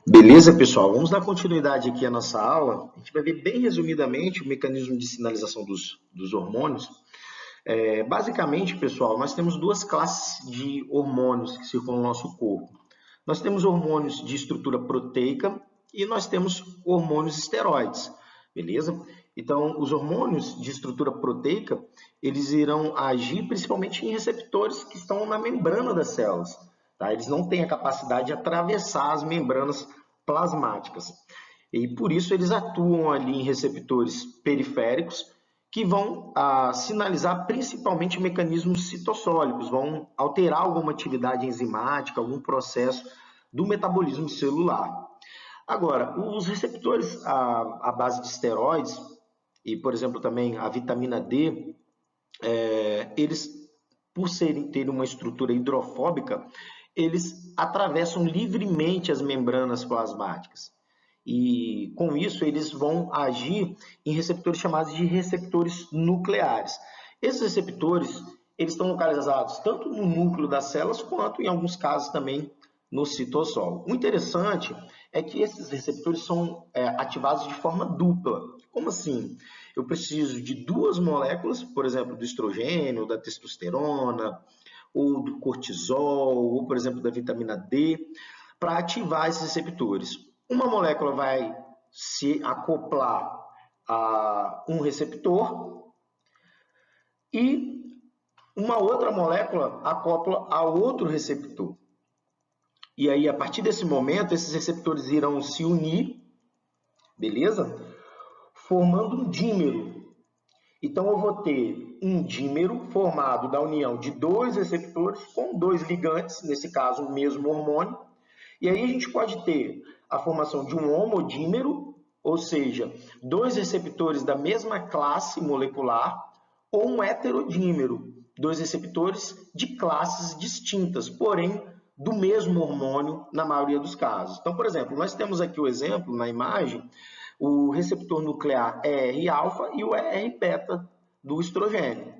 Beleza, pessoal? Vamos dar continuidade aqui à nossa aula. A gente vai ver bem resumidamente o mecanismo de sinalização dos hormônios. Basicamente, pessoal, nós temos duas classes de hormônios que circulam no nosso corpo. Nós temos hormônios de estrutura proteica e nós temos hormônios esteroides, beleza? Então, os hormônios de estrutura proteica, eles irão agir principalmente em receptores que estão na membrana das células, tá? Eles não têm a capacidade de atravessar as membranas plasmáticas. E por isso eles atuam ali em receptores periféricos que vão sinalizar principalmente mecanismos citossólicos, vão alterar alguma atividade enzimática, algum processo do metabolismo celular. Agora, os receptores à base de esteroides e, por exemplo, também a vitamina D, eles, por terem uma estrutura hidrofóbica, eles atravessam livremente as membranas plasmáticas. E com isso eles vão agir em receptores chamados de receptores nucleares. Esses receptores, eles estão localizados tanto no núcleo das células quanto em alguns casos também no citosol. O interessante é que esses receptores são ativados de forma dupla. Como assim? Eu preciso de duas moléculas, por exemplo, do estrogênio, da testosterona, ou do cortisol, ou, por exemplo, da vitamina D, para ativar esses receptores. Uma molécula vai se acoplar a um receptor e uma outra molécula acopla a outro receptor. E aí, a partir desse momento, esses receptores irão se unir, beleza? Formando um dímero. Então, eu vou ter um dímero formado da união de dois receptores com dois ligantes, nesse caso, o mesmo hormônio. E aí a gente pode ter a formação de um homodímero, ou seja, dois receptores da mesma classe molecular, ou um heterodímero, dois receptores de classes distintas, porém do mesmo hormônio na maioria dos casos. Então, por exemplo, nós temos aqui o exemplo na imagem, o receptor nuclear ER-alfa e o ER-beta do estrogênio.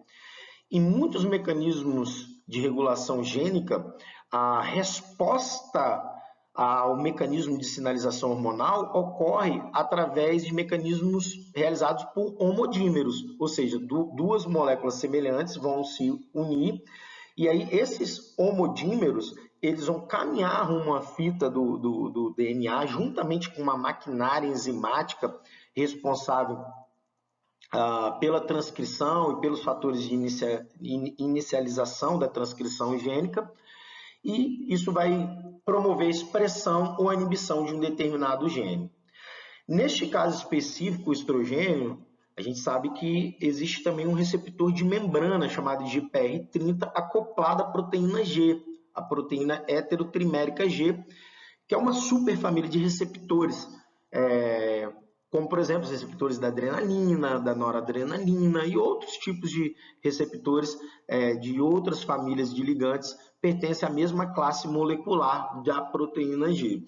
Em muitos mecanismos de regulação gênica, a resposta ao mecanismo de sinalização hormonal ocorre através de mecanismos realizados por homodímeros, ou seja, duas moléculas semelhantes vão se unir, e aí esses homodímeros eles vão caminhar uma fita do DNA juntamente com uma maquinária enzimática responsável pela transcrição e pelos fatores de inicialização da transcrição gênica, e isso vai promover expressão ou inibição de um determinado gene. Neste caso específico, o estrogênio, a gente sabe que existe também um receptor de membrana chamado de GPR30 acoplado à proteína G, a proteína heterotrimérica G, que é uma superfamília de receptores, como, por exemplo, os receptores da adrenalina, da noradrenalina e outros tipos de receptores de outras famílias de ligantes pertencem à mesma classe molecular da proteína G.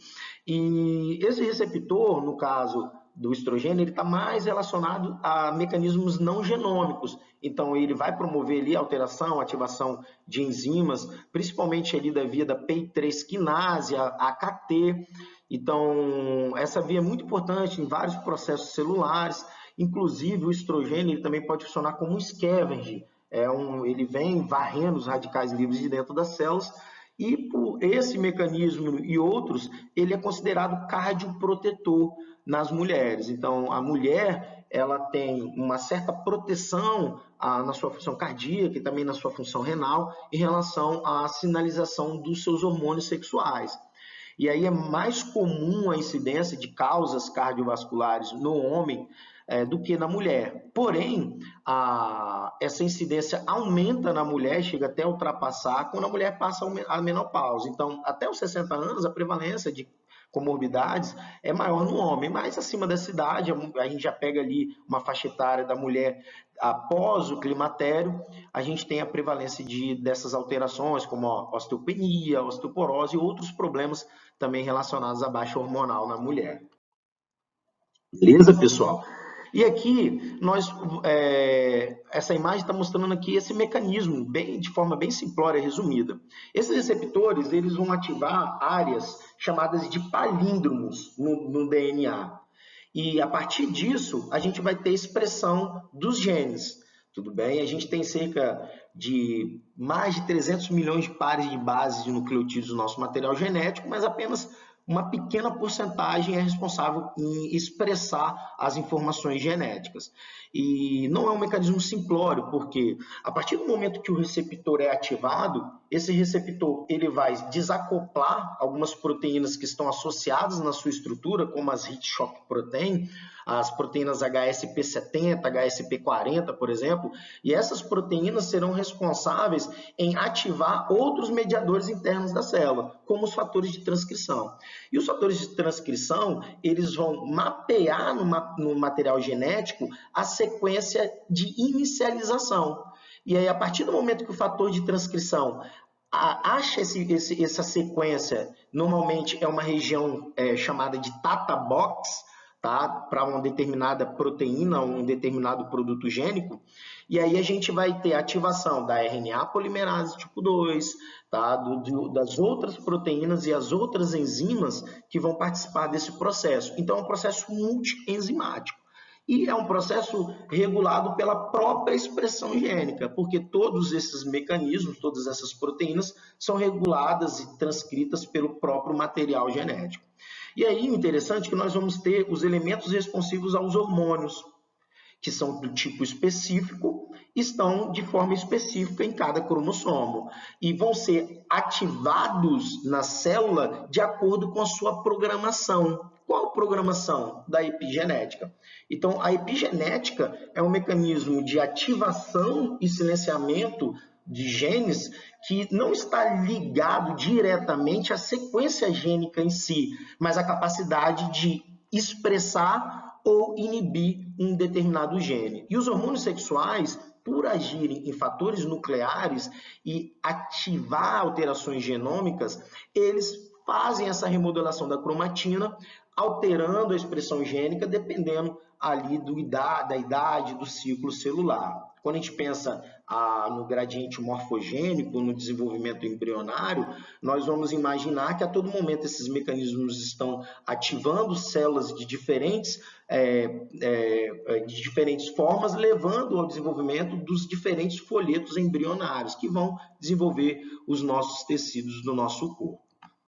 E esse receptor, no caso do estrogênio, ele está mais relacionado a mecanismos não genômicos. Então, ele vai promover ali alteração, ativação de enzimas, principalmente ali da via da PI3 quinase, a AKT. Então, essa via é muito importante em vários processos celulares, inclusive o estrogênio ele também pode funcionar como um scavenger, ele vem varrendo os radicais livres de dentro das células, e por esse mecanismo e outros, ele é considerado cardioprotetor nas mulheres. Então, a mulher ela tem uma certa proteção na sua função cardíaca e também na sua função renal em relação à sinalização dos seus hormônios sexuais. E aí é mais comum a incidência de causas cardiovasculares no homem do que na mulher. Porém, essa incidência aumenta na mulher, chega até ultrapassar quando a mulher passa a menopausa. Então, até os 60 anos, a prevalência de comorbidades é maior no homem, mas acima dessa idade, a gente já pega ali uma faixa etária da mulher após o climatério, a gente tem a prevalência dessas alterações, como a osteopenia, a osteoporose e outros problemas também relacionados à baixa hormonal na mulher. Beleza, pessoal? E aqui, essa imagem está mostrando aqui esse mecanismo de forma bem simplória, resumida. Esses receptores eles vão ativar áreas chamadas de palíndromos no DNA. E a partir disso, a gente vai ter expressão dos genes. Tudo bem? A gente tem cerca de mais de 300 milhões de pares de bases de nucleotídeos no nosso material genético, mas apenas uma pequena porcentagem é responsável em expressar as informações genéticas. E não é um mecanismo simplório, porque a partir do momento que o receptor é ativado, esse receptor ele vai desacoplar algumas proteínas que estão associadas na sua estrutura, como as heat shock protein, as proteínas HSP70, HSP40, por exemplo, e essas proteínas serão responsáveis em ativar outros mediadores internos da célula, como os fatores de transcrição. E os fatores de transcrição, eles vão mapear no material genético a sequência de inicialização. E aí, a partir do momento que o fator de transcrição acha essa sequência, normalmente é uma região chamada de Tata Box, tá? Para uma determinada proteína, um determinado produto gênico, e aí a gente vai ter ativação da RNA polimerase tipo 2, tá? Das outras proteínas e as outras enzimas que vão participar desse processo. Então, é um processo multienzimático. E é um processo regulado pela própria expressão gênica, porque todos esses mecanismos, todas essas proteínas, são reguladas e transcritas pelo próprio material genético. E aí, o interessante é que nós vamos ter os elementos responsivos aos hormônios, que são do tipo específico, estão de forma específica em cada cromossomo e vão ser ativados na célula de acordo com a sua programação. Qual programação? Da epigenética. Então, a epigenética é um mecanismo de ativação e silenciamento de genes que não está ligado diretamente à sequência gênica em si, mas à capacidade de expressar ou inibir um determinado gene. E os hormônios sexuais, por agirem em fatores nucleares e ativar alterações genômicas, eles fazem essa remodelação da cromatina, alterando a expressão gênica, dependendo ali da idade, do ciclo celular. Quando a gente pensa no gradiente morfogênico, no desenvolvimento embrionário, nós vamos imaginar que a todo momento esses mecanismos estão ativando células de diferentes formas, levando ao desenvolvimento dos diferentes folhetos embrionários que vão desenvolver os nossos tecidos do nosso corpo.